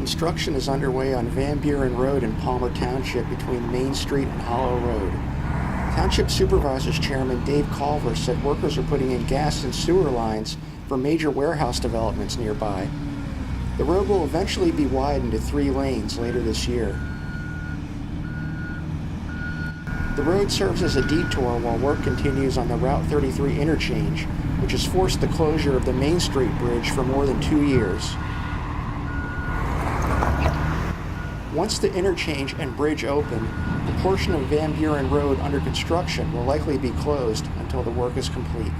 Construction is underway on Van Buren Road in Palmer Township between Main Street and Hollow Road. Township Supervisors Chairman Dave Culver said workers are putting in gas and sewer lines for major warehouse developments nearby. The road will eventually be widened to 3 lanes later this year. The road serves as a detour while work continues on the Route 33 interchange, which has forced the closure of the Main Street Bridge for more than 2 years. Once the interchange and bridge open, the portion of Van Buren Road under construction will likely be closed until the work is complete.